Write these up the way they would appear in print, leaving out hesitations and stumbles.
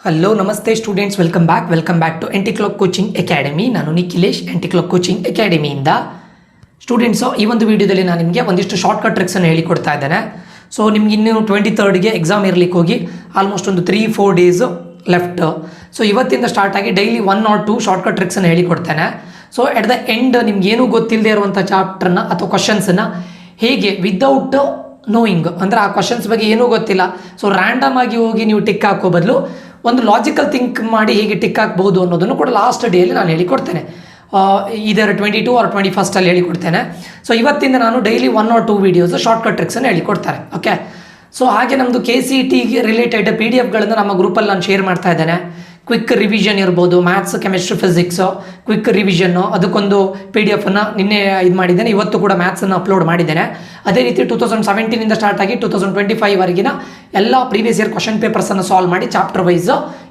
Hello ನಮಸ್ತೆ students, welcome back to NT Clock coaching academy. ನಾನು Nikhilesh, NT Clock coaching ಅಕಾಡೆಮಿಯಿಂದ. Students, ಈ ಒಂದು ವಿಡಿಯೋದಲ್ಲಿ ನಾನು ನಿಮಗೆ ಒಂದಿಷ್ಟು ಶಾರ್ಟ್ಕಟ್ ಟ್ರಿಕ್ಸನ್ನು ಹೇಳಿಕೊಡ್ತಾ ಇದ್ದೇನೆ. ಸೊ ನಿಮ್ಗೆ ಇನ್ನೂ 23ಗೆ ಎಕ್ಸಾಮ್ ಇರಲಿಕ್ಕೆ ಹೋಗಿ ಆಲ್ಮೋಸ್ಟ್ ಒಂದು 3-4 ಡೇಸು ಲೆಫ್ಟ್. ಸೊ ಇವತ್ತಿಂದ ಸ್ಟಾರ್ಟ್ ಆಗಿ ಡೈಲಿ 1 or 2 ಶಾರ್ಟ್ಕಟ್ ಟ್ರಿಕ್ಸನ್ನು ಹೇಳಿಕೊಡ್ತೇನೆ. ಸೊ ಎಟ್ ದ ಎಂಡ್ ನಿಮ್ಗೇನೂ ಗೊತ್ತಿಲ್ಲದೆ ಇರುವಂಥ ಚಾಪ್ಟರ್ನ ಅಥವಾ ಕ್ವಶನ್ಸನ್ನು ಹೇಗೆ ವಿದೌಟ್ ನೋಯಿಂಗ್, ಅಂದರೆ ಆ ಕ್ವಶನ್ಸ್ ಬಗ್ಗೆ ಏನೂ ಗೊತ್ತಿಲ್ಲ, ಸೊ ರ್ಯಾಂಡಮ್ ಆಗಿ ಹೋಗಿ ನೀವು ಟಿಕ್ ಹಾಕೋ ಬದಲು ಒಂದು ಲಾಜಿಕಲ್ ಥಿಂಕ್ ಮಾಡಿ ಹೇಗೆ ಟಿಕ್ ಹಾಕ್ಬೋದು ಅನ್ನೋದನ್ನು ಕೂಡ ಲಾಸ್ಟ್ ಡೇಯಲ್ಲಿ ನಾನು ಹೇಳಿಕೊಡ್ತೇನೆ. ಇದರ 22 or 21 ಹೇಳಿಕೊಡ್ತೇನೆ. ಸೊ ಇವತ್ತಿಂದ ನಾನು ಡೈಲಿ 1 or 2 ವೀಡಿಯೋಸ್ ಶಾರ್ಟ್ಕಟ್ ಟ್ರಿಕ್ಸನ್ನು ಹೇಳಿಕೊಡ್ತಾರೆ. ಓಕೆ, ಸೊ ಹಾಗೆ ನಮ್ಮದು KCETಗೆ ರಿಲೇಟೆಡ್ PDF-ಗಳನ್ನು ನಮ್ಮ ಗ್ರೂಪಲ್ಲಿ ನಾನು ಶೇರ್ ಮಾಡ್ತಾ ಇದ್ದೇನೆ. ಕ್ವಿಕ್ ರಿವಿಷನ್ ಇರ್ಬೋದು, ಮ್ಯಾಥ್ಸ್, ಕೆಮಿಸ್ಟ್ರಿ, ಫಿಸಿಕ್ಸು, ಕ್ವಿಕ್ ರಿವಿಷನ್ನು, ಅದಕ್ಕೊಂದು PDF-ಅನ್ನು ನಿನ್ನೆ ಇದು ಮಾಡಿದ್ದೇನೆ. ಇವತ್ತು ಕೂಡ ಮ್ಯಾಥ್ಸನ್ನು ಅಪ್ಲೋಡ್ ಮಾಡಿದ್ದೇನೆ. ಅದೇ ರೀತಿ 2017ಇಂದ ಸ್ಟಾರ್ಟ್ ಆಗಿ 2025ವರೆಗಿನ ಎಲ್ಲ ಪ್ರೀವಿಯಸ್ ಇಯರ್ ಕ್ವಶನ್ ಪೇಪರ್ಸನ್ನು ಸಾಲ್ವ್ ಮಾಡಿ ಚಾಪ್ಟರ್ ವೈಸ್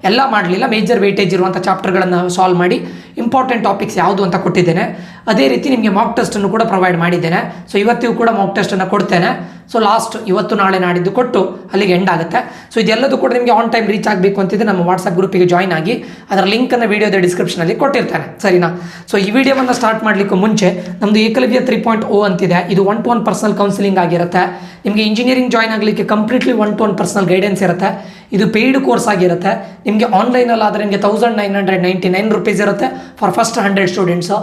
ಎಲ್ಲ ಮಾಡಲಿಲ್ಲ, ಮೇಜರ್ ವೇಟೇಜ್ ಇರುವಂಥ ಚಾಪ್ಟರ್ಗಳನ್ನು ಸಾಲ್ವ್ ಮಾಡಿ ಇಂಪಾರ್ಟೆಂಟ್ ಟಾಪಿಕ್ಸ್ ಯಾವುದು ಅಂತ ಕೊಟ್ಟಿದ್ದೇನೆ. ಅದೇ ರೀತಿ ನಿಮಗೆ ಮಾಕ್ ಟೆಸ್ಟನ್ನು ಕೂಡ ಪ್ರೊವೈಡ್ ಮಾಡಿದ್ದೇನೆ. ಸೊ ಇವತ್ತಿಗೂ ಕೂಡ ಮಾಕ್ ಟೆಸ್ಟನ್ನು ಕೊಡ್ತೇನೆ. ಸೊ ಲಾಸ್ಟ್ ಇವತ್ತು ನಾಳೆ ನಾಡಿದ್ದು ಕೊಟ್ಟು ಅಲ್ಲಿಗೆ ಎಂಡ್ ಆಗುತ್ತೆ. ಸೊ ಇದೆಲ್ಲದೂ ಕೂಡ ನಿಮಗೆ ಆನ್ ಟೈಮ್ ರೀಚ್ ಆಗಬೇಕು ಅಂತಿದ್ರೆ ನಮ್ಮ ವಾಟ್ಸಪ್ ಗ್ರೂಪಿಗೆ ಜಾಯ್ನ್ ಆಗಿ ಅದರ ಲಿಂಕನ್ನು ವಿಡಿಯೋದ ಡಿಸ್ಕ್ರಿಪ್ಷನಲ್ಲಿ ಕೊಟ್ಟಿರ್ತೇನೆ, ಸರಿನಾ? ಸೊ ಈ ವಿಡಿಯೋವನ್ನು ಸ್ಟಾರ್ಟ್ ಮಾಡಲಿಕ್ಕೆ ಮುಂಚೆ ನಮ್ಮದು ಏಕಲವ್ಯ 3.0 ಅಂತಿದೆ. ಇದು 1-to-1 ಪರ್ಸನಲ್ ಕೌನ್ಸಿಲಿಂಗ್ ಆಗಿರುತ್ತೆ. ನಿಮಗೆ ಇಂಜಿನಿಯರಿಂಗ್ ಜಾಯ್ನ್ ಆಗಲಿಕ್ಕೆ ಕಂಪ್ಲೀಟ್ಲಿ 1-to-1 ಪರ್ಸನಲ್ ಗೈಡೆನ್ಸ್ ಇರುತ್ತೆ. ಇದು ಪೇಯ್ಡ್ ಕೋರ್ಸ್ ಆಗಿರುತ್ತೆ. ನಿಮಗೆ ಆನ್ಲೈನಲ್ಲಿ ಆದರೆ ನಿಮಗೆ 1999 ರೂಪೀಸ್ ಇರುತ್ತೆ ಫಾರ್ ಫಸ್ಟ್ 100 ಸ್ಟೂಡೆಂಟ್ಸು.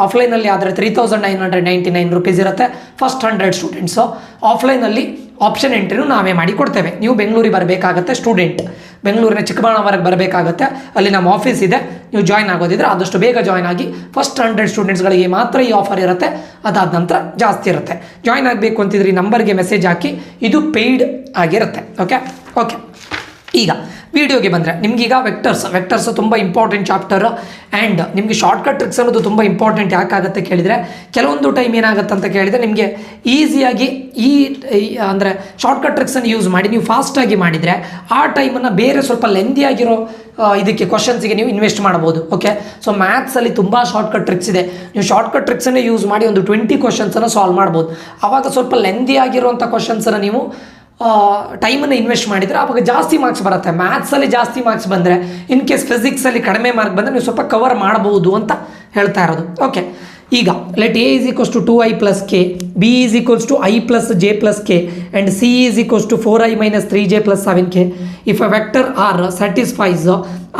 ಆಫ್ಲೈನಲ್ಲಿ ಆದರೆ 3999 ರೂಪೀಸ್ ಇರುತ್ತೆ ಫಸ್ಟ್ 100 ಸ್ಟೂಡೆಂಟ್ಸು. ಆಫ್ಲೈನಲ್ಲಿ ಆಪ್ಷನ್ ಎಂಟ್ರಿನೂ ನಾವೇ ಮಾಡಿ ಕೊಡ್ತೇವೆ. ನೀವು ಬೆಂಗಳೂರಿಗೆ ಬರಬೇಕಾಗತ್ತೆ, ಸ್ಟೂಡೆಂಟ್ ಬೆಂಗಳೂರಿನ ಚಿಕ್ಕಬಳ್ಳಾಪುರಕ್ಕೆ ಬರಬೇಕಾಗತ್ತೆ. ಅಲ್ಲಿ ನಮ್ಮ ಆಫೀಸ್ ಇದೆ. ನೀವು ಜಾಯ್ನ್ ಆಗೋದಿದ್ರೆ ಆದಷ್ಟು ಬೇಗ ಜಾಯ್ನ್ ಆಗಿ. ಫಸ್ಟ್ 100 ಸ್ಟೂಡೆಂಟ್ಸ್ಗಳಿಗೆ ಮಾತ್ರ ಈ ಆಫರ್ ಇರುತ್ತೆ, ಅದಾದ ನಂತರ ಜಾಸ್ತಿ ಇರುತ್ತೆ. ಜಾಯ್ನ್ ಆಗಬೇಕು ಅಂತಿದ್ರೆ ಈ ನಂಬರ್ಗೆ ಮೆಸೇಜ್ ಹಾಕಿ. ಇದು ಪೇಯ್ಡ್ ಆಗಿರುತ್ತೆ. ಓಕೆ, ಈಗ ವಿಡಿಯೋಗೆ ಬಂದರೆ ನಿಮಗೀಗ ವೆಕ್ಟರ್ಸ್ ತುಂಬ ಇಂಪಾರ್ಟೆಂಟ್ ಚಾಪ್ಟರ್. ಆ್ಯಂಡ್ ನಿಮಗೆ ಶಾರ್ಟ್ಕಟ್ ಟ್ರಿಕ್ಸ್ ಅನ್ನೋದು ತುಂಬ ಇಂಪಾರ್ಟೆಂಟ್. ಯಾಕಾಗುತ್ತೆ ಕೇಳಿದರೆ, ಕೆಲವೊಂದು ಟೈಮ್ ಏನಾಗುತ್ತೆ ಅಂತ ಕೇಳಿದರೆ ನಿಮಗೆ ಈಸಿಯಾಗಿ ಅಂದರೆ ಶಾರ್ಟ್ಕಟ್ ಟ್ರಿಕ್ಸನ್ನು ಯೂಸ್ ಮಾಡಿ ನೀವು ಫಾಸ್ಟಾಗಿ ಮಾಡಿದರೆ ಆ ಟೈಮನ್ನು ಬೇರೆ ಸ್ವಲ್ಪ ಲೆಂದಿ ಆಗಿರೋ ಇದಕ್ಕೆ ಕ್ವಶನ್ಸಿಗೆ ನೀವು ಇನ್ವೆಸ್ಟ್ ಮಾಡ್ಬೋದು. ಓಕೆ, ಸೊ ಮ್ಯಾಥ್ಸಲ್ಲಿ ತುಂಬ ಶಾರ್ಟ್ಕಟ್ ಟ್ರಿಕ್ಸ್ ಇದೆ. ನೀವು ಶಾರ್ಟ್ಕಟ್ ಟ್ರಿಕ್ಸನ್ನೇ ಯೂಸ್ ಮಾಡಿ ಒಂದು 20 ಕ್ವಶನ್ಸನ್ನು ಸಾಲ್ವ್ ಮಾಡ್ಬೋದು. ಆವಾಗ ಸ್ವಲ್ಪ ಲೆಂದಿ ಆಗಿರುವಂಥ ಕ್ವಶನ್ಸನ್ನು ನೀವು ಟೈಮನ್ನು ಇನ್ವೆಸ್ಟ್ ಮಾಡಿದರೆ ಆವಾಗ ಜಾಸ್ತಿ ಮಾರ್ಕ್ಸ್ ಬರುತ್ತೆ. ಮ್ಯಾಥ್ಸಲ್ಲಿ ಜಾಸ್ತಿ ಮಾರ್ಕ್ಸ್ ಬಂದರೆ, ಇನ್ ಕೇಸ್ ಫಿಸಿಕ್ಸಲ್ಲಿ ಕಡಿಮೆ ಮಾರ್ಕ್ ಬಂದರೆ ನೀವು ಸ್ವಲ್ಪ ಕವರ್ ಮಾಡಬಹುದು ಅಂತ ಹೇಳ್ತಾ ಇರೋದು. ಓಕೆ, ಈಗ let A is equals to 2i plus k, B is equals to i plus j plus k, and C is equals to 4i minus 3j plus 7k. If a vector R satisfies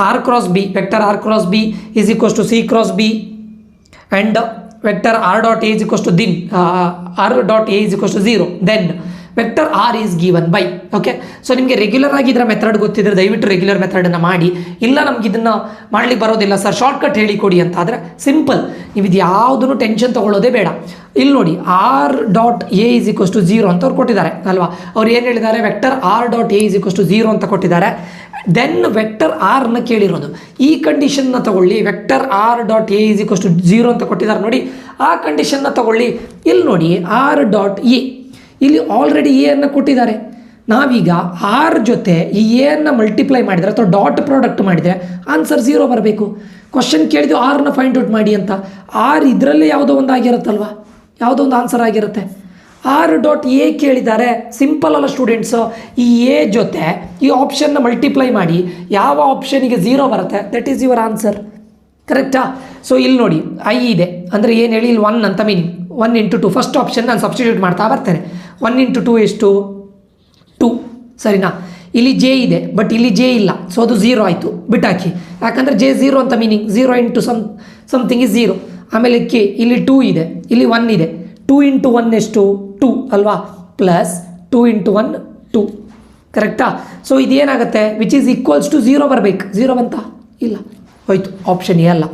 R cross B, vector R cross B is equals to C cross B, and vector R dot A is equals to R dot A is equals to 0, then vector R is given by. Okay, so ನಿಮಗೆ regular ಆಗಿ ಇದರ method ಗೊತ್ತಿದ್ರೆ ದಯವಿಟ್ಟು regular ಮೆಥಡನ್ನು ಮಾಡಿ. ಇಲ್ಲ ನಮ್ಗೆ ಇದನ್ನು ಮಾಡ್ಲಿಕ್ಕೆ ಬರೋದಿಲ್ಲ ಸರ್, ಶಾರ್ಟ್ಕಟ್ ಹೇಳಿಕೊಡಿ ಅಂತ ಆದರೆ ಸಿಂಪಲ್, ನೀವು ಇದು ಯಾವುದನ್ನು ಟೆನ್ಷನ್ ತೊಗೊಳ್ಳೋದೇ ಬೇಡ. ಇಲ್ಲಿ ನೋಡಿ, R dot A is equals to 0 ಅಂತ ಅವ್ರು ಕೊಟ್ಟಿದ್ದಾರೆ ಅಲ್ವಾ. ಅವ್ರು ಏನು ಹೇಳಿದ್ದಾರೆ, vector R dot A is equals to 0 ಅಂತ ಕೊಟ್ಟಿದ್ದಾರೆ. ದೆನ್ ವೆಕ್ಟರ್ ಆರ್ನ ಕೇಳಿರೋದು. ಈ ಕಂಡೀಷನ್ನ ತಗೊಳ್ಳಿ, vector R dot A is equals to 0 ಅಂತ ಕೊಟ್ಟಿದ್ದಾರೆ ನೋಡಿ, ಆ ಕಂಡೀಷನ್ನ ತಗೊಳ್ಳಿ. ಇಲ್ಲಿ ನೋಡಿ, R dot A ಇಲ್ಲಿ ಆಲ್ರೆಡಿ ಎ ಅನ್ನು ಕೊಟ್ಟಿದ್ದಾರೆ. ನಾವೀಗ ಆರ್ ಜೊತೆ ಈ ಎ ಅನ್ನು ಮಲ್ಟಿಪ್ಲೈ ಮಾಡಿದರೆ ಅಥವಾ ಡಾಟ್ ಪ್ರಾಡಕ್ಟ್ ಮಾಡಿದರೆ ಆನ್ಸರ್ 0 ಬರಬೇಕು. ಕ್ವಶನ್ ಕೇಳಿದ್ದು ಆರ್ನ ಫೈಂಡ್ ಔಟ್ ಮಾಡಿ ಅಂತ. ಆರ್ ಇದರಲ್ಲೇ ಯಾವುದೋ ಒಂದು ಆಗಿರುತ್ತಲ್ವ, ಯಾವುದೋ ಒಂದು ಆನ್ಸರ್ ಆಗಿರುತ್ತೆ. R dot A ಕೇಳಿದ್ದಾರೆ, ಸಿಂಪಲ್ ಅಲ್ಲ ಸ್ಟೂಡೆಂಟ್ಸು. ಈ ಎ ಜೊತೆ ಈ ಆಪ್ಷನ್ನ ಮಲ್ಟಿಪ್ಲೈ ಮಾಡಿ ಯಾವ ಆಪ್ಷನಿಗೆ 0 ಬರುತ್ತೆ, ದಟ್ ಈಸ್ ಯುವರ್ ಆನ್ಸರ್. ಕರೆಕ್ಟಾ? ಸೊ ಇಲ್ಲಿ ನೋಡಿ, ಐ ಇದೆ ಅಂದರೆ ಏನು ಹೇಳಿ, ಇಲ್ಲಿ 1 ಅಂತ ಮೀನಿಂಗ್. 1 into 2 ಫಸ್ಟ್ ಆಪ್ಷನ್ ನಾನು ಸಬ್ಸ್ಟಿಟ್ಯೂಟ್ ಮಾಡ್ತಾ ಬರ್ತೇನೆ. 1 into 2 ಎಷ್ಟು 2, ಸರಿನಾ? ಇಲ್ಲಿ ಜೆ ಇದೆ, ಬಟ್ ಇಲ್ಲಿ ಜೆ ಇಲ್ಲ, ಸೊ ಅದು 0 ಆಯಿತು, ಬಿಟ್ಟಾಕಿ. ಯಾಕಂದರೆ ಜೆ 0 ಅಂತ ಮೀನಿಂಗ್, 0 into ಸಮಥಿಂಗ್ ಇಸ್ 0. ಆಮೇಲೆ ಕೆ, ಇಲ್ಲಿ 2 ಇದೆ, ಇಲ್ಲಿ 1 ಇದೆ. 2 into 1 ಎಷ್ಟು 2 ಅಲ್ವಾ, ಪ್ಲಸ್ 2 into 1 2, ಕರೆಕ್ಟಾ? ಸೊ ಇದೇನಾಗುತ್ತೆ, ವಿಚ್ ಈಸ್ ಈಕ್ವಲ್ಸ್ ಟು 0 ಬರಬೇಕು. 0 ಬಂತ? ಇಲ್ಲ, ಹೋಯ್ತು. ಆಪ್ಷನ್ ಎ ಅಲ್ಲ.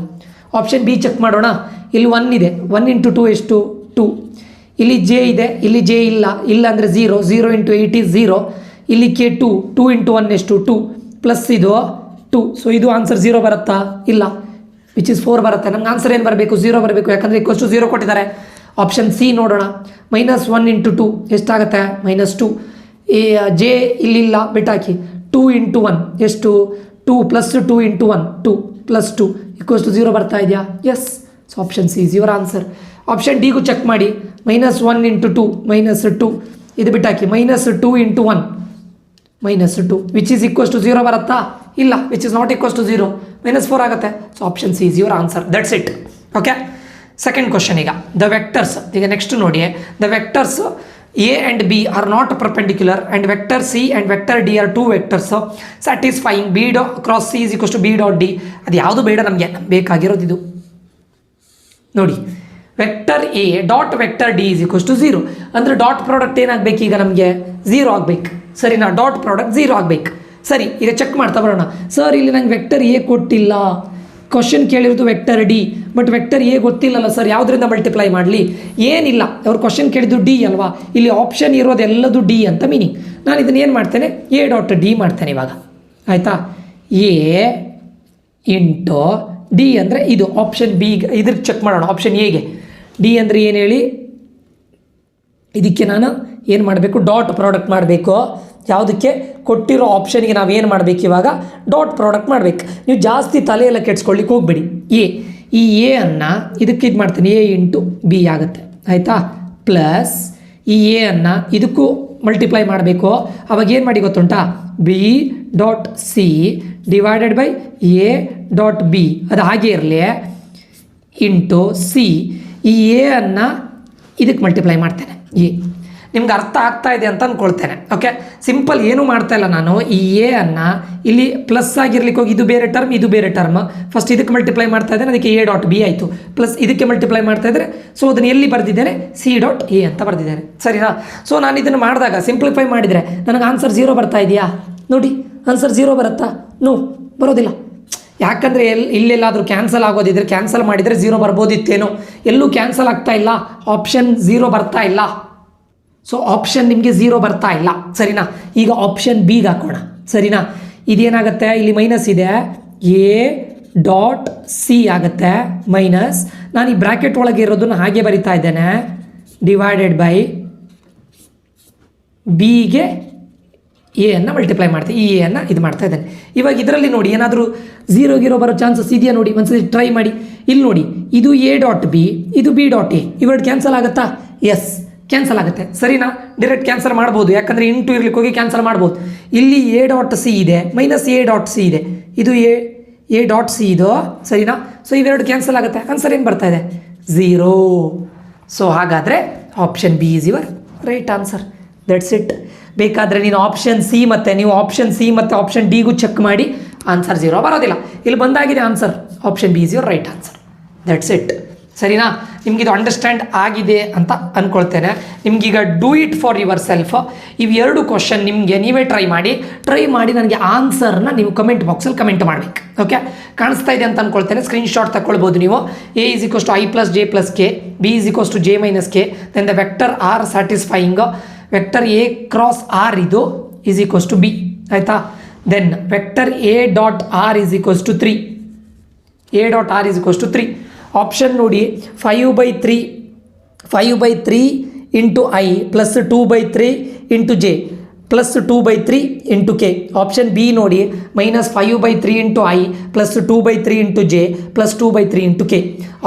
ಆಪ್ಷನ್ ಬಿ ಚೆಕ್ ಮಾಡೋಣ. ಇಲ್ಲಿ 1 ಇದೆ, 1 into 2 ಎಷ್ಟು 2. ಇಲ್ಲಿ ಜೆ ಇದೆ, ಇಲ್ಲಿ ಜೆ ಇಲ್ಲ ಅಂದರೆ 0. 0 into 8 is 0. ಇಲ್ಲಿ ಕೆ 2 into 1 ಎಷ್ಟು 2, ಪ್ಲಸ್ ಇದು 2. ಸೊ ಇದು ಆನ್ಸರ್ 0 ಬರುತ್ತಾ? ಇಲ್ಲ, ವಿಚ್ ಇಸ್ 4 ಬರುತ್ತೆ. ನಮ್ಗೆ ಆನ್ಸರ್ ಏನು ಬರಬೇಕು? 0 ಬರಬೇಕು, ಯಾಕಂದರೆ ಈಕ್ವಲ್ಸ್ ಟು 0 ಕೊಟ್ಟಿದ್ದಾರೆ. ಆಪ್ಷನ್ ಸಿ ನೋಡೋಣ. -1 into 2 ಎಷ್ಟಾಗುತ್ತೆ? -2. ಜೆ ಇಲ್ಲಿಲ್ಲ, ಬಿಟ್ಟಾಕಿ. 2 into 1 ಎಷ್ಟು 2 plus 2 into 1 2 plus 2 equals to 0 ಬರ್ತಾ ಇದೆಯಾ? Yes. So option C is your answer. Option ಡಿಗೂ ಚೆಕ್ ಮಾಡಿ. -1 into 2 -2 ಇದು ಬಿಟ್ಟಾಕಿ. -2 into 1 -2 which is equals to 0 ಬರುತ್ತಾ? ಇಲ್ಲ, which is not equals to 0, -4 ಆಗುತ್ತೆ. So option C is your answer. That's it. Okay, second question. ಈಗ the vectors, ಈಗ next ನೋಡಿ, the vectors A and B are not perpendicular and vector C and vector D are two vectors satisfying B dot cross C is equals to B dot D. ಅದು ಯಾವುದು ಬೇಡ, ನಮಗೆ ಬೇಕಾಗಿರೋದು ಇದು ನೋಡಿ. Vector A dot vector D is equals to 0 ಅಂದರೆ dot product ಏನಾಗಬೇಕು? ಈಗ ನಮಗೆ 0 ಆಗಬೇಕು. ಸರಿನಾ? ಡಾಟ್ ಪ್ರಾಡಕ್ಟ್ 0 ಆಗಬೇಕು. ಸರಿ, ಈಗ ಚೆಕ್ ಮಾಡ್ತಾ ಬರೋಣ. ಸರ್, ಇಲ್ಲಿ ನಂಗೆ ವೆಕ್ಟರ್ ಎ ಕೊಟ್ಟಿಲ್ಲ, ಕ್ವಶನ್ ಕೇಳಿರೋದು vector D, but vector A ಗೊತ್ತಿಲ್ಲಲ್ಲ ಸರ್, ಯಾವುದರಿಂದ ಮಲ್ಟಿಪ್ಲೈ ಮಾಡಲಿ? ಏನಿಲ್ಲ, ಅವ್ರು ಕ್ವಶನ್ ಕೇಳಿದ್ದು ಡಿ ಅಲ್ವಾ, ಇಲ್ಲಿ ಆಪ್ಷನ್ ಇರೋದೆಲ್ಲದು ಡಿ ಅಂತ ಮೀನಿಂಗ್. ನಾನು ಇದನ್ನು ಏನು ಮಾಡ್ತೇನೆ? ಎ ಡಾಟ್ ಡಿ ಮಾಡ್ತೇನೆ ಇವಾಗ. ಆಯಿತಾ? ಎ ಇಂಟು ಡಿ ಅಂದರೆ ಇದು ಆಪ್ಷನ್ ಬಿ. ಇದ್ರಿಗೆ ಚೆಕ್ ಮಾಡೋಣ. ಆಪ್ಷನ್ ಎಗೆ ಡಿ ಅಂದರೆ ಏನು ಹೇಳಿ? ಇದಕ್ಕೆ ನಾನು ಏನು ಮಾಡಬೇಕು? ಡಾಟ್ ಪ್ರಾಡಕ್ಟ್ ಮಾಡಬೇಕು. ಯಾವುದಕ್ಕೆ? ಕೊಟ್ಟಿರೋ ಆಪ್ಷನ್ಗೆ ನಾವು ಏನು ಮಾಡಬೇಕು ಇವಾಗ? ಡಾಟ್ ಪ್ರಾಡಕ್ಟ್ ಮಾಡಬೇಕು. ನೀವು ಜಾಸ್ತಿ ತಲೆಯೆಲ್ಲ ಕೆಡ್ಸ್ಕೊಳ್ಳಿಕ್ಕೆ ಹೋಗಬೇಡಿ. ಈ ಎ ಅನ್ನು ಇದಕ್ಕೆ ಇದು ಮಾಡ್ತೀನಿ, ಎ ಇಂಟು ಬಿ ಆಗುತ್ತೆ. ಆಯಿತಾ? ಪ್ಲಸ್ ಈ ಎ ಅನ್ನು ಇದಕ್ಕೂ ಮಲ್ಟಿಪ್ಲೈ ಮಾಡಬೇಕು. ಅವಾಗ ಏನು ಮಾಡಿ ಗೊತ್ತುಂಟಾ? B dot C divided by A dot B, ಅದು ಹಾಗೆ ಇರಲಿ, ಇಂಟು ಸಿ. ಈ ಎ ಅನ್ನು ಇದಕ್ಕೆ ಮಲ್ಟಿಪ್ಲೈ ಮಾಡ್ತೇನೆ. ನಿಮ್ಗೆ ಅರ್ಥ ಆಗ್ತಾ ಇದೆ ಅಂತ ಅಂದ್ಕೊಳ್ತೇನೆ. ಓಕೆ, ಸಿಂಪಲ್, ಏನೂ ಮಾಡ್ತಾ ಇಲ್ಲ ನಾನು. ಈ ಎ ಅನ್ನು ಇಲ್ಲಿ ಪ್ಲಸ್ ಆಗಿರ್ಲಿಕ್ಕೆ ಹೋಗಿ ಇದು ಬೇರೆ ಟರ್ಮ್, ಇದು ಬೇರೆ ಟರ್ಮ್. ಫಸ್ಟ್ ಇದಕ್ಕೆ ಮಲ್ಟಿಪ್ಲೈ ಮಾಡ್ತಾ ಇದ್ದೇನೆ, ಅದಕ್ಕೆ ಎ ಡಾಟ್ ಬಿ ಆಯಿತು. ಪ್ಲಸ್ ಇದಕ್ಕೆ ಮಲ್ಟಿಪ್ಲೈ ಮಾಡ್ತಾ ಇದ್ದರೆ, ಸೊ ಅದನ್ನು ಎಲ್ಲಿ ಬರೆದಿದ್ದೇನೆ? ಸಿ ಡಾಟ್ ಎ ಅಂತ ಬರೆದಿದ್ದೇನೆ. ಸರಿನಾ? ಸೊ ನಾನು ಇದನ್ನು ಮಾಡಿದಾಗ ಸಿಂಪ್ಲಿಫೈ ಮಾಡಿದರೆ ನನಗೆ ಆನ್ಸರ್ 0 ಬರ್ತಾ ಇದೆಯಾ? ನೋಡಿ, ಆನ್ಸರ್ 0 ಬರುತ್ತಾ? ನೋ, ಬರೋದಿಲ್ಲ. ಯಾಕಂದರೆ ಇಲ್ಲೆಲ್ಲಾದರೂ ಕ್ಯಾನ್ಸಲ್ ಆಗೋದಿದ್ರೆ, ಕ್ಯಾನ್ಸಲ್ ಮಾಡಿದರೆ 0 ಬರ್ಬೋದಿತ್ತೇನೋ. ಎಲ್ಲೂ ಕ್ಯಾನ್ಸಲ್ ಆಗ್ತಾ ಇಲ್ಲ, ಆಪ್ಷನ್ 0 ಬರ್ತಾ ಇಲ್ಲ. ಸೊ ಆಪ್ಷನ್ ನಿಮಗೆ 0 ಬರ್ತಾ ಇಲ್ಲ. ಸರಿನಾ? ಈಗ ಆಪ್ಷನ್ ಬಿಗೆ ಹಾಕೋಣ. ಸರಿನಾ? ಇದೇನಾಗುತ್ತೆ? ಇಲ್ಲಿ ಮೈನಸ್ ಇದೆ, ಎ ಡಾಟ್ ಸಿ ಆಗುತ್ತೆ ಮೈನಸ್. ನಾನು ಈ ಬ್ರ್ಯಾಕೆಟ್ ಒಳಗೆ ಇರೋದನ್ನು ಹಾಗೆ ಬರಿತಾ ಇದ್ದೇನೆ, ಡಿವೈಡೆಡ್ ಬೈ ಬಿಗೆ ಎ ಅನ್ನು ಮಲ್ಟಿಪ್ಲೈ ಮಾಡ್ತೀನಿ. ಈ ಎ ಅನ್ನು ಇದು ಮಾಡ್ತಾ ಇದ್ದೇನೆ. ಇವಾಗ ಇದರಲ್ಲಿ ನೋಡಿ, ಏನಾದರೂ 0 ಬರೋ ಚಾನ್ಸಸ್ ಇದೆಯಾ ನೋಡಿ, ಒಂದ್ಸತಿ ಟ್ರೈ ಮಾಡಿ. ಇಲ್ಲಿ ನೋಡಿ, ಇದು ಎ ಡಾಟ್ ಬಿ, ಇದು ಬಿ ಡಾಟ್ ಎ, ಇವೆರಡು ಕ್ಯಾನ್ಸಲ್ ಆಗುತ್ತಾ? ಎಸ್, ಕ್ಯಾನ್ಸಲ್ ಆಗುತ್ತೆ. ಸರಿನಾ? ಡೈರೆಕ್ಟ್ ಕ್ಯಾನ್ಸಲ್ ಮಾಡ್ಬೋದು, ಯಾಕಂದರೆ ಇಂಟು ಇರ್ಲಿಕ್ಕೆ ಹೋಗಿ ಕ್ಯಾನ್ಸಲ್ ಮಾಡ್ಬೋದು. ಇಲ್ಲಿ ಎ ಡಾಟ್ ಸಿ ಇದೆ, ಮೈನಸ್ ಎ ಡಾಟ್ ಸಿ ಇದೆ, ಇದು ಎ ಡಾಟ್ ಸಿ ಇದು. ಸರಿನಾ? ಸೊ ಇವೆರಡು ಕ್ಯಾನ್ಸಲ್ ಆಗುತ್ತೆ. ಆನ್ಸರ್ ಏನು ಬರ್ತಾ ಇದೆ? 0. ಸೊ ಹಾಗಾದರೆ option B is your right answer. That's it. ಬೇಕಾದರೆ ನೀನು ಆಪ್ಷನ್ ಸಿ ಮತ್ತು ಆಪ್ಷನ್ ಡಿಗೂ ಚೆಕ್ ಮಾಡಿ, ಆನ್ಸರ್ 0 ಬರೋದಿಲ್ಲ. ಇಲ್ಲಿ ಬಂದಾಗಿದೆ answer. Option B is your right answer. That's it. ಸರಿನಾ? ನಿಮಗಿದು ಅಂಡರ್ಸ್ಟ್ಯಾಂಡ್ ಆಗಿದೆ ಅಂತ ಅಂದ್ಕೊಳ್ತೇನೆ. ನಿಮಗೀಗ do it for yourself. ಇವೆರಡು ಕ್ವಶನ್ ನಿಮಗೆ ನೀವೇ ಟ್ರೈ ಮಾಡಿ ನನಗೆ ಆನ್ಸರ್ನ ನೀವು ಕಮೆಂಟ್ ಬಾಕ್ಸಲ್ಲಿ ಕಮೆಂಟ್ ಮಾಡಬೇಕು. ಓಕೆ, ಕಾಣಿಸ್ತಾ ಇದೆ ಅಂತ ಅಂದ್ಕೊಳ್ತೇನೆ. ಸ್ಕ್ರೀನ್ಶಾಟ್ ತಗೊಳ್ಬೋದು ನೀವು. A is equals to I plus J plus K, B is equals to J minus K, then the vector R satisfying vector A cross R ಇದು ಈಸ್ ಈಕ್ವಲ್ಸ್ ಟು ಬಿ. ಆಯಿತಾ? Then vector A dot R is equals to 3. A dot R is equals to 3. Option ನೋಡಿ, 5/3 into I plus 2/3 into J plus 2/3 into K. Option B ನೋಡಿ, -5/3 into I plus 2/3 into J plus 2/3 into K.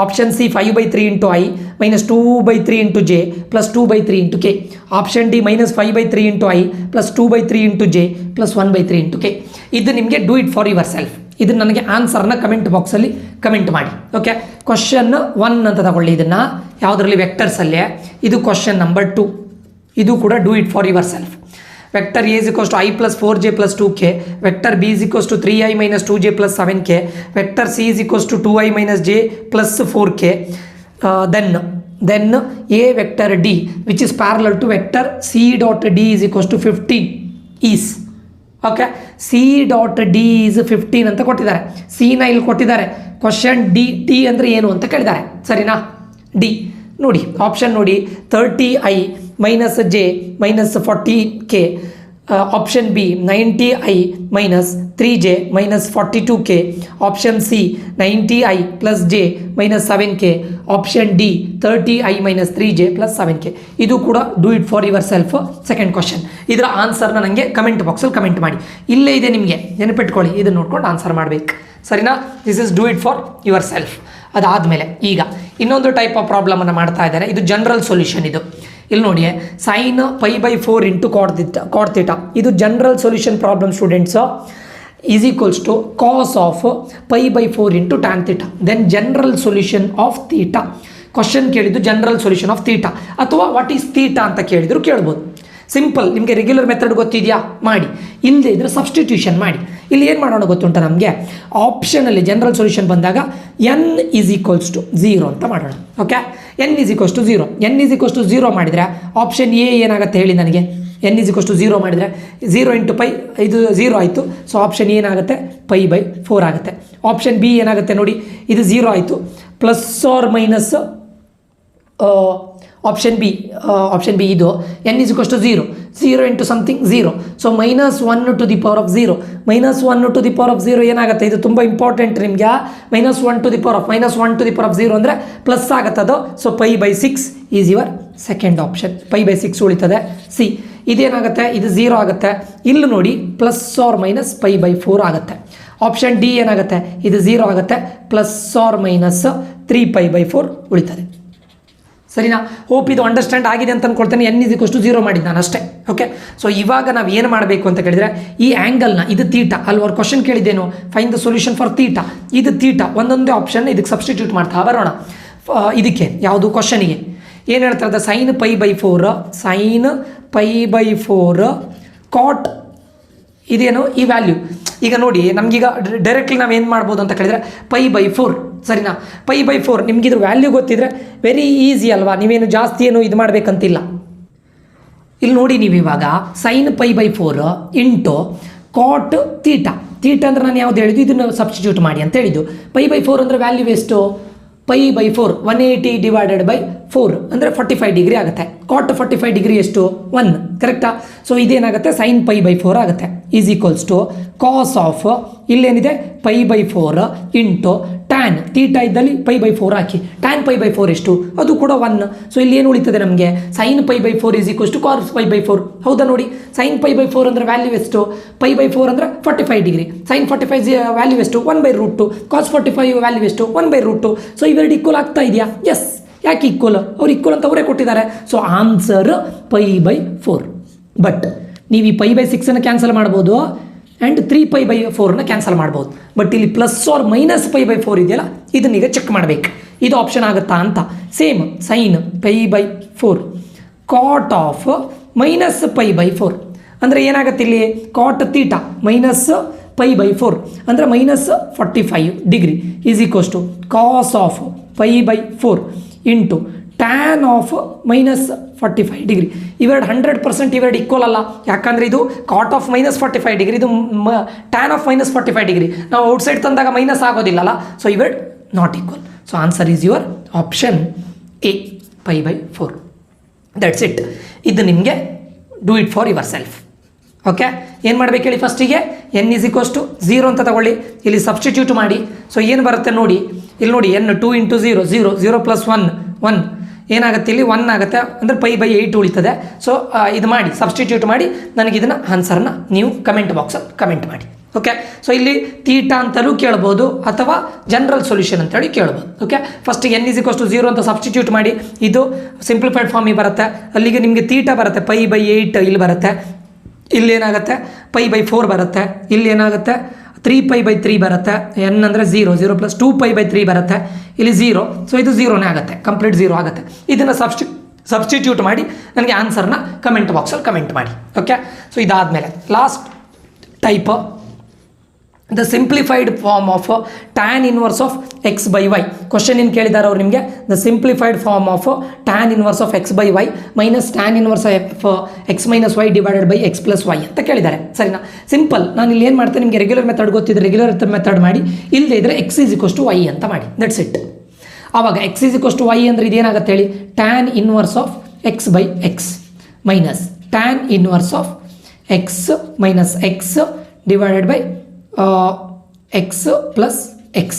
Option C 5/3 into I minus 2/3 into J plus 2/3 into K. Option D -5/3 into I plus 2/3 into J plus 1/3 into K. ಇದು ನಿಮಗೆ do it for your self. ಇದು ನನಗೆ ಆನ್ಸರ್ನ comment ಬಾಕ್ಸಲ್ಲಿ comment ಮಾಡಿ. Okay, question 1 ಅಂತ ತಗೊಳ್ಳಿ. ಇದನ್ನು ಯಾವುದರಲ್ಲಿ? ವೆಕ್ಟರ್ಸಲ್ಲೇ. ಇದು ಕ್ವಶನ್ ನಂಬರ್ 2. ಇದು ಕೂಡ do it for yourself. Vector A is equals to I plus 4j plus 2k, vector B is equals to 3i minus 2j plus 7k, vector C is equals to 2i minus j plus 4k. then a vector d which is parallel to vector c dot d is equals to 15 is. Okay, C dot D is 15 ಅಂತ ಕೊಟ್ಟಿದ್ದಾರೆ. ಸಿನ ಇಲ್ಲಿ ಕೊಟ್ಟಿದ್ದಾರೆ. Question D ಅಂದರೆ ಏನು ಅಂತ ಕೇಳಿದ್ದಾರೆ. ಸರಿನಾ? ಡಿ ನೋಡಿ, ಆಪ್ಷನ್ ನೋಡಿ, 30i minus J minus 40k. Option B 90i minus 3j minus 42k. Option C 90i plus J minus 7k. Option D 30i minus 3j plus 7k. ಇದು ಕೂಡ do it for your self. Second question. ಇದರ ಆನ್ಸರ್ನ ನನಗೆ comment ಬಾಕ್ಸಲ್ಲಿ comment ಮಾಡಿ. ಇಲ್ಲೇ ಇದೆ, ನಿಮಗೆ ನೆನಪಿಟ್ಕೊಳ್ಳಿ. ಇದನ್ನು ನೋಡ್ಕೊಂಡು ಆನ್ಸರ್ ಮಾಡಬೇಕು. ಸರಿನಾ? This is do it for your self. ಅದಾದಮೇಲೆ ಈಗ ಇನ್ನೊಂದು ಟೈಪ್ ಆಫ್ ಪ್ರಾಬ್ಲಮನ್ನು ಮಾಡ್ತಾ ಇದ್ದಾರೆ. ಇದು ಜನರಲ್ ಸೊಲ್ಯೂಷನ್. ಇದು ಇಲ್ಲಿ ನೋಡಿ ಸೈನ್ π/4 ಇಂಟು ಕಾಟ್ ಥೀಟಾ ಇದು general solution problem students is equals to cos of π/4 into tan theta then general solution of theta. Question ಕೇಳಿದ್ದು ಜನರಲ್ ಸೊಲ್ಯೂಷನ್ ಆಫ್ ಥೀಟಾ ಅಥವಾ ವಾಟ್ ಈಸ್ ಥೀಟಾ ಅಂತ ಕೇಳಿದ್ರು ಕೇಳ್ಬೋದು. Simple, ನಿಮಗೆ ರೆಗ್ಯುಲರ್ ಮೆಥಡ್ ಗೊತ್ತಿದೆಯಾ ಮಾಡಿ, ಇಲ್ಲದೆ ಇದ್ರೆ ಸಬ್ಸ್ಟಿಟ್ಯೂಷನ್ ಮಾಡಿ. ಇಲ್ಲಿ ಏನು ಮಾಡೋಣ ಗೊತ್ತುಂಟ ನಮಗೆ, ಆಪ್ಷನಲ್ಲಿ ಜನರಲ್ ಸೊಲ್ಯೂಷನ್ ಬಂದಾಗ n ಈಸ್ ಈಕ್ವಲ್ಸ್ ಟು 0 ಅಂತ ಮಾಡೋಣ. Okay, n is equals to 0. n is equals to 0 ಮಾಡಿದರೆ ಆಪ್ಷನ್ ಎ ಏನಾಗುತ್ತೆ ಹೇಳಿ ನನಗೆ. n ಈಸ್ ಈಕ್ವಲ್ಸ್ ಟು 0 ಮಾಡಿದರೆ 0 ಇಂಟು ಪೈ ಇದು 0 ಆಯಿತು. ಸೊ ಆಪ್ಷನ್ ಏನಾಗುತ್ತೆ π/4 ಆಗುತ್ತೆ. ಆಪ್ಷನ್ ಬಿ ಏನಾಗುತ್ತೆ ನೋಡಿ, ಇದು 0 ಆಯಿತು plus R minus option B ಇದು n is equals to 0 into something 0. So -1 to the power of 0. -1 to the power of 0 ಏನಾಗುತ್ತೆ, ಇದು ತುಂಬ ಇಂಪಾರ್ಟೆಂಟ್ ನಿಮಗೆ. -1 ಟು ದಿ ಪವರ್ ಆಫ್ 0 ಅಂದರೆ ಪ್ಲಸ್ ಆಗುತ್ತೆ ಅದು. So π/6 is your second option. π/6 ಉಳಿತದೆ. C ಇದೇನಾಗುತ್ತೆ, ಇದು 0 ಆಗುತ್ತೆ. ಇಲ್ಲಿ ನೋಡಿ ಪ್ಲಸ್ ಆರ್ ಮೈನಸ್ π/4 ಆಗುತ್ತೆ. ಆಪ್ಷನ್ ಡಿ ಏನಾಗುತ್ತೆ, ಇದು 0 ಆಗುತ್ತೆ ಪ್ಲಸ್ ಆರ್ ಮೈನಸ್ 3π/4 ಉಳಿತದೆ. ಸರಿನಾ? ಹೋಪ್ ಇದು ಅಂಡರ್ಸ್ಟ್ಯಾಂಡ್ ಆಗಿದೆ ಅಂತ ಅಂದ್ಕೊಳ್ತೇನೆ. n ಈಸ್ ಈಕ್ವಲ್ಸ್ ಟು 0 ಮಾಡಿದ್ದು ನಾನು ಅಷ್ಟೇ. ಓಕೆ, ಸೊ ಇವಾಗ ನಾವು ಏನು ಮಾಡಬೇಕು ಅಂತ ಕೇಳಿದರೆ, ಈ ಆ್ಯಂಗಲ್ನ ಇದು ತೀಟಾ ಅಲ್ವ, ಕ್ವಶನ್ ಕೇಳಿದ್ದೇನು, find the solution for theta. ಇದು ತೀಟಾ ಒಂದೊಂದೇ ಆಪ್ಷನ್ ಇದಕ್ಕೆ ಸಬ್ಸ್ಟಿಟ್ಯೂಟ್ ಮಾಡ್ತಾ ಬರೋಣ. ಇದಕ್ಕೆ ಯಾವುದು ಕ್ವಶನಿಗೆ ಏನು ಹೇಳ್ತಾರೆ, ಸೈನ್ π/4 ಕಾಟ್ ಇದೇನು ಈ ವ್ಯಾಲ್ಯೂ. ಈಗ ನೋಡಿ ನಮಗೀಗ ಡೈರೆಕ್ಟ್ಲಿ ನಾವು ಏನು ಮಾಡ್ಬೋದು ಅಂತ ಕೇಳಿದರೆ π/4. ಸರಿನಾ? π/4 ನಿಮಗಿದ್ರ ವ್ಯಾಲ್ಯೂ ಗೊತ್ತಿದ್ರೆ ವೆರಿ ಈಸಿ ಅಲ್ವಾ, ನೀವೇನು ಜಾಸ್ತಿ ಏನು ಇದು ಮಾಡಬೇಕಂತಿಲ್ಲ. ಇಲ್ಲಿ ನೋಡಿ ನೀವು ಇವಾಗ sine π/4 into cot theta. Theta ಅಂದರೆ ನಾನು ಯಾವ್ದು ಹೇಳಿದ್ದು, ಇದನ್ನು ಸಬ್ಸ್ಟಿಟ್ಯೂಟ್ ಮಾಡಿ ಅಂತ ಹೇಳಿದ್ದು. π/4 ಅಂದರೆ ವ್ಯಾಲ್ಯೂ ಎಷ್ಟು, π/4 180 ಡಿವೈಡೆಡ್ ಬೈ 4 ಅಂದರೆ 45 ಡಿಗ್ರಿ ಆಗುತ್ತೆ. ಕಾಟ್ 45 ಡಿಗ್ರಿ ಎಷ್ಟು 1, ಕರೆಕ್ಟಾ? ಸೊ ಇದೇನಾಗುತ್ತೆ ಸೈನ್ π/4 ಆಗುತ್ತೆ is equals to cos of ಇಲ್ಲೇನಿದೆ π/4 ಇಂಟು ಟ್ಯಾನ್ ಥೀಟಾ ಇದ್ದಲ್ಲಿ π/4 ಹಾಕಿ. ಟ್ಯಾನ್ π/4 ಎಷ್ಟು, ಅದು ಕೂಡ 1. ಸೊ ಇಲ್ಲಿ ಏನು ಉಳಿತದೆ ನಮಗೆ, ಸೈನ್ π/4 ಈಸ್ ಈಕ್ವಲ್ಸ್ ಟು ಕಾಸ್ π/4. ಹೌದಾ ನೋಡಿ, ಸೈನ್ π/4 ಅಂದರೆ ವ್ಯಾಲ್ಯೂ ಎಷ್ಟು, π/4 ಅಂದರೆ 45 ಡಿಗ್ರಿ. ಸೈನ್ 45 ವ್ಯಾಲ್ಯೂ ಎಷ್ಟು 1/√2. ಕಾಸ್ 45 ವ್ಯಾಲ್ಯೂ ಎಷ್ಟು 1/√2. ಸೊ ಇವೆರಡು ಈಕ್ವಲ್ ಆಗ್ತಾ ಇದೆಯಾ? ಎಸ್. ಯಾಕೆ ಈಕ್ವಲ್, ಅವ್ರು ಈಕ್ವಲ್ ಅಂತ ಅವರೇ ಕೊಟ್ಟಿದ್ದಾರೆ. So answer π/4. ಬಟ್ ನೀವು ಈ π/6 ಕ್ಯಾನ್ಸಲ್ ಮಾಡ್ಬೋದು ಆ್ಯಂಡ್ 3π/4 ಕ್ಯಾನ್ಸಲ್ ಮಾಡ್ಬೋದು. ಬಟ್ ಇಲ್ಲಿ ಪ್ಲಸ್ ಆರ್ ಮೈನಸ್ π/4 ಇದೆಯಲ್ಲ, ಇದನ್ನೀಗ ಚೆಕ್ ಮಾಡಬೇಕು ಇದು ಆಪ್ಷನ್ ಆಗುತ್ತಾ ಅಂತ. Same sine π/4 cot of minus π/4 ಅಂದರೆ ಏನಾಗುತ್ತೆ ಇಲ್ಲಿ, ಕಾಟ್ ಥೀಟಾ ಮೈನಸ್ π/4 ಅಂದರೆ -45 degree is equals to cos of π/4 into tan of -45 degree. ಇವೆರಡು 100% ಇವೆರಡು ಈಕ್ವಲ್ ಅಲ್ಲ, ಯಾಕಂದರೆ ಇದು ಕಾಟ್ ಆಫ್ -45 ಡಿಗ್ರಿ, ಇದು ಟ್ಯಾನ್ ಆಫ್ -45 ಡಿಗ್ರಿ. ನಾವು ಔಟ್ಸೈಡ್ ತಂದಾಗ ಮೈನಸ್ ಆಗೋದಿಲ್ಲಲ್ಲ. ಸೊ ಇವೆರಡು not equal. So answer is your option A π/4. That's it. ಇದು ನಿಮಗೆ do it for yourself. Okay, ಏನು ಮಾಡಬೇಕು ಹೇಳಿ, ಫಸ್ಟಿಗೆ n ಈಸ್ ಈಕ್ವಲ್ಸ್ ಟು 0 ಅಂತ ತಗೊಳ್ಳಿ, ಇಲ್ಲಿ ಸಬ್ಸ್ಟಿಟ್ಯೂಟ್ ಮಾಡಿ. ಸೊ ಏನು ಬರುತ್ತೆ ನೋಡಿ, ಇಲ್ಲಿ ನೋಡಿ n 2 ಇಂಟು 0 0 0 ಪ್ಲಸ್ 1 ಏನಾಗುತ್ತೆ ಇಲ್ಲಿ 1 ಆಗುತ್ತೆ ಅಂದರೆ π/8 ಉಳಿತದೆ. ಸೊ ಇದು ಮಾಡಿ ಸಬ್ಸ್ಟಿಟ್ಯೂಟ್ ಮಾಡಿ ನನಗೆ ಇದನ್ನು ಆನ್ಸರ್ನ ನೀವು ಕಮೆಂಟ್ ಬಾಕ್ಸಲ್ಲಿ ಕಮೆಂಟ್ ಮಾಡಿ. ಓಕೆ, ಸೊ ಇಲ್ಲಿ ತೀಟಾ ಅಂತಲೂ ಕೇಳ್ಬೋದು ಅಥವಾ ಜನರಲ್ ಸೊಲ್ಯೂಷನ್ ಅಂತೇಳಿ ಕೇಳ್ಬೋದು. ಓಕೆ, ಫಸ್ಟಿಗೆ n ಈಸ್ ಈಕ್ವಲ್ಸ್ ಟು 0 ಅಂತ ಸಬ್ಸ್ಟಿಟ್ಯೂಟ್ ಮಾಡಿ, ಇದು ಸಿಂಪ್ಲಿಫೈಡ್ ಫಾರ್ಮಿಗೆ ಬರುತ್ತೆ. ಅಲ್ಲಿಗೆ ನಿಮಗೆ ತೀಟಾ ಬರುತ್ತೆ π/8 ಇಲ್ಲಿ ಬರುತ್ತೆ. ಇಲ್ಲೇನಾಗುತ್ತೆ π/4 ಬರುತ್ತೆ. ಇಲ್ಲೇನಾಗುತ್ತೆ 3π/3 ಬರುತ್ತೆ. n ಅಂದರೆ 0 0 ಪ್ಲಸ್ 2π/3 ಬರುತ್ತೆ. ಇಲ್ಲಿ 0. ಸೊ ಇದು 0ನೇ ಆಗುತ್ತೆ, ಕಂಪ್ಲೀಟ್ 0 ಆಗುತ್ತೆ. ಇದನ್ನು ಸಬ್ಸ್ಟಿಟ್ಯೂಟ್ ಮಾಡಿ ನನಗೆ ಆನ್ಸರ್ನ ಕಮೆಂಟ್ ಬಾಕ್ಸಲ್ಲಿ ಕಮೆಂಟ್ ಮಾಡಿ. ಓಕೆ, ಸೊ ಇದಾದಮೇಲೆ last type the simplified form of tan inverse of x/y. Question ಏನು ಕೇಳಿದ್ದಾರೆ ಅವ್ರು ನಿಮಗೆ, the simplified form of tan inverse of x/y minus tan inverse of x - y divided by x + y ಅಂತ ಕೇಳಿದ್ದಾರೆ. ಸರಿನಾ? Simple. ನಾನು ಇಲ್ಲಿ ಏನು ಮಾಡ್ತೇನೆ, ನಿಮಗೆ ರೆಗ್ಯುಲರ್ ಮೆಥಡ್ ಗೊತ್ತಿದ್ರೆ ರೆಗ್ಯುಲರ್ ಮೆಥಡ್ ಮಾಡಿ, ಇಲ್ಲದೇ ಇದ್ದರೆ x = y ಅಂತ ಮಾಡಿ. That's it. ಆವಾಗ x = y ಅಂದರೆ ಇದೇನಾಗುತ್ತೆ ಹೇಳಿ, tan inverse of x/x minus tan inverse of x - x divided by x + x.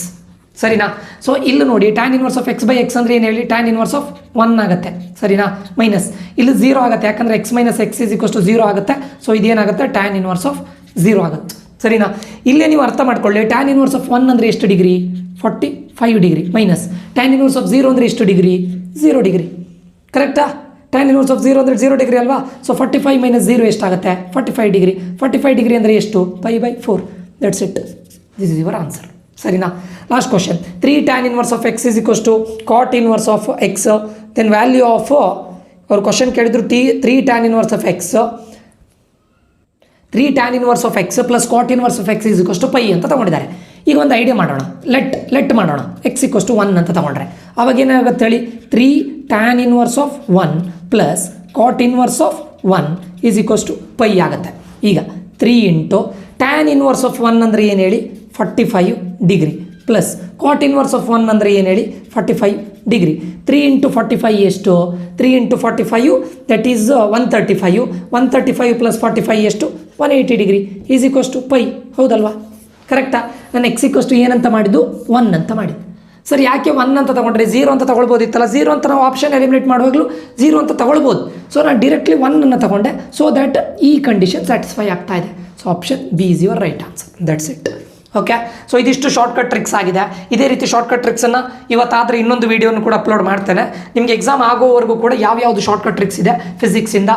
ಸರಿನಾ? ಸೊ ಇಲ್ಲಿ ನೋಡಿ ಟ್ಯಾನ್ ಇನ್ವರ್ಸ್ ಆಫ್ x/x ಅಂದರೆ ಏನು ಹೇಳಿ, ಟ್ಯಾನ್ ಇನ್ವರ್ಸ್ ಆಫ್ 1 ಆಗುತ್ತೆ. ಸರಿನಾ? ಮೈನಸ್ ಇಲ್ಲಿ 0 ಆಗುತ್ತೆ, ಯಾಕಂದರೆ x - x = 0 ಆಗುತ್ತೆ. ಸೊ ಇದೇನಾಗುತ್ತೆ, ಟ್ಯಾನ್ ಇನ್ವರ್ಸ್ ಆಫ್ 0 ಆಗುತ್ತೆ. ಸರಿನಾ? ಇಲ್ಲೇ ನೀವು ಅರ್ಥ ಮಾಡ್ಕೊಳ್ಳಿ, ಟ್ಯಾನ್ ಇನ್ವರ್ಸ್ ಆಫ್ 1 ಅಂದರೆ ಎಷ್ಟು degree, 45 degree minus tan inverse of 0 ಅಂದರೆ ಎಷ್ಟು ಡಿಗ್ರಿ, 0 ಡಿಗ್ರಿ. ಕರೆಕ್ಟಾ? tan ಇನ್ವರ್ಸ್ ಆಫ್ 0 ಅಂದರೆ 0 ಡಿಗ್ರಿ ಅಲ್ವಾ. ಸೊ 45 ಮೈನಸ್ 0 ಎಷ್ಟಾಗುತ್ತೆ 45 ಡಿಗ್ರಿ. 45 ಡಿಗ್ರಿ ಅಂದರೆ ಎಷ್ಟು π/4. That's it. This is your answer. ಸರಿನಾ. Last question. 3 tan inverse of x is equals to cot inverse of x. Then value of ಅವ್ರು question ಕೇಳಿದ್ರು 3 tan inverse of x 3 tan inverse of x plus cot inverse of x is equals to π ಅಂತ ತಗೊಂಡಿದ್ದಾರೆ. ಈಗ ಒಂದು idea ಮಾಡೋಣ. Let ಮಾಡೋಣ. X equals to 1 ಅಂತ ತಗೊಂಡ್ರೆ ಅವಾಗ ಏನಾಗುತ್ತೆ ಹೇಳಿ. 3 tan inverse of 1 plus cot inverse of 1 is equals to π ಆಗುತ್ತೆ. ಈಗ 3 ಇಂಟು tan ಇನ್ವರ್ಸ್ ಆಫ್ 1 ಅಂದರೆ ಏನು ಹೇಳಿ 45 degree plus cot inverse of 1 ಅಂದರೆ ಏನು ಹೇಳಿ 45 ಡಿಗ್ರಿ. 3 ಇಂಟು 45 ಎಷ್ಟು 3 ಇಂಟು 45 ದಟ್ ಈಸ್ 135. 135 ಪ್ಲಸ್ 45 ಎಷ್ಟು 180 ಡಿಗ್ರಿ ಈಸ್ ಈಕ್ವಲ್ಸ್ ಟು π. ಹೌದಲ್ವಾ. ಕರೆಕ್ಟಾ. ನಾನು ಎಕ್ಸ್ ಈಕ್ವಲ್ಸ್ ಟು ಏನಂತ ಮಾಡಿದ್ದು 1 ಅಂತ ಮಾಡಿದ್ದು. ಸರಿ, ಯಾಕೆ 1 ಅಂತ ತಗೊಂಡ್ರೆ 0 ಅಂತ ತಗೊಳ್ಬೋದಿತ್ತಲ್ಲ. 0 ಅಂತ ನಾವು ಆಪ್ಷನ್ ಎಲಿಮಿನೇಟ್ ಮಾಡುವಾಗಲೂ 0 ಅಂತ ತಗೊಳ್ಬೋದು. ಸೊ ನಾನು ಡೈರೆಕ್ಟ್ಲಿ 1 ಅನ್ನು ತಗೊಂಡೆ. ಸೊ ದ್ಯಾಟ್ ಈ ಕಂಡೀಷನ್ ಸ್ಯಾಟಿಸ್ಫೈ ಆಗ್ತಾ ಇದೆ. So option B is your right answer. That's it. Okay. So ಇದಿಷ್ಟು ಶಾರ್ಟ್ಕಟ್ ಟ್ರಿಕ್ಸ್ ಆಗಿದೆ. ಇದೇ ರೀತಿ ಶಾರ್ಟ್ಕಟ್ ಟ್ರಿಕ್ಸನ್ನು ಇವತ್ತಾದರೆ ಇನ್ನೊಂದು ವೀಡಿಯೋನು ಕೂಡ ಅಪ್ಲೋಡ್ ಮಾಡ್ತೇನೆ. ನಿಮಗೆ ಎಕ್ಸಾಮ್ ಆಗೋವರೆಗೂ ಕೂಡ ಯಾವ್ಯಾವುದು ಶಾರ್ಟ್ಕಟ್ ಟ್ರಿಕ್ಸ್ ಇದೆ ಫಿಸಿಕ್ಸಿಂದ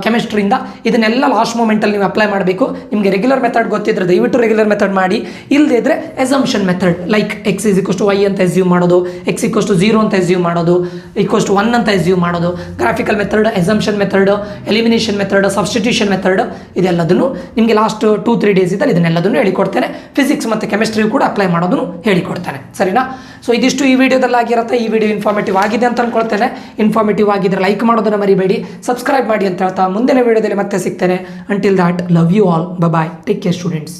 ಕೆಮಿಸ್ಟ್ರಿಯಿಂದ ಇದನ್ನೆಲ್ಲ ಲಾಸ್ಟ್ ಮೂಮೆಂಟಲ್ಲಿ ನೀವು ಅಪ್ಲೈ ಮಾಡಬೇಕು. ನಿಮಗೆ ರೆಗ್ಯುಲರ್ ಮೆಥಡ್ ಗೊತ್ತಿದ್ರೆ ದಯವಿಟ್ಟು ರೆಗ್ಯುಲರ್ ಮೆಥಡ್ ಮಾಡಿ. ಇಲ್ಲದೇ ಇದ್ದರೆ assumption method like X is equals to Y ಅಂತ ಎಸ್ಯೂಮ್ ಮಾಡೋದು, ಎಕ್ಸ್ ಈಕ್ವಲ್ಸ್ ಟು 0 ಅಂತ ಎಸ್ಯೂಮ್ ಮಾಡೋದು, ಈಕ್ವಲ್ಸ್ ಟು 1 ಅಂತ ಎಸ್ಯೂಮ್ ಮಾಡೋದು, graphical method, assumption method, elimination method, substitution method ಇದೆಲ್ಲದನ್ನು ನಿಮಗೆ ಲಾಸ್ಟ್ 2-3 ಡೇಸ್ ಇದ್ದಲ್ಲಿ ಇದನ್ನೆಲ್ಲದನ್ನು ಹೇಳಿಕೊಡ್ತೇನೆ. ಫಿಸಿಕ್ಸ್ ಮತ್ತು ಕೆಮಿಸ್ಟ್ರಿಯು ಕೂಡ ಅಪ್ಲೈ ಮಾಡೋದನ್ನು ಹೇಳಿಕೊಡ್ತಾನೆ. ಸರಿನಾ. ಸೊ ಇದಿಷ್ಟು ಈ ವಿಡಿಯೋದಲ್ಲಿ ಆಗಿರುತ್ತೆ. ಈ ವಿಡಿಯೋ ಇನ್ಫಾರ್ಮೇಟಿವ್ ಆಗಿದೆ ಅಂತ ಅಂದ್ಕೊಳ್ತೇನೆ. ಇನ್ಫಾರ್ಮೇಟಿವ್ ಆಗಿದ್ರೆ ಲೈಕ್ ಮಾಡೋದನ್ನು ಮರಿಬೇಡಿ, ಸಬ್ಸ್ಕ್ರೈಬ್ ಮಾಡಿ ಅಂತ ಹೇಳ್ತಾ ಮುಂದಿನ ವಿಡಿಯೋದಲ್ಲಿ ಮತ್ತೆ ಸಿಗ್ತೇನೆ. Until that love you all. Bye. Take care students.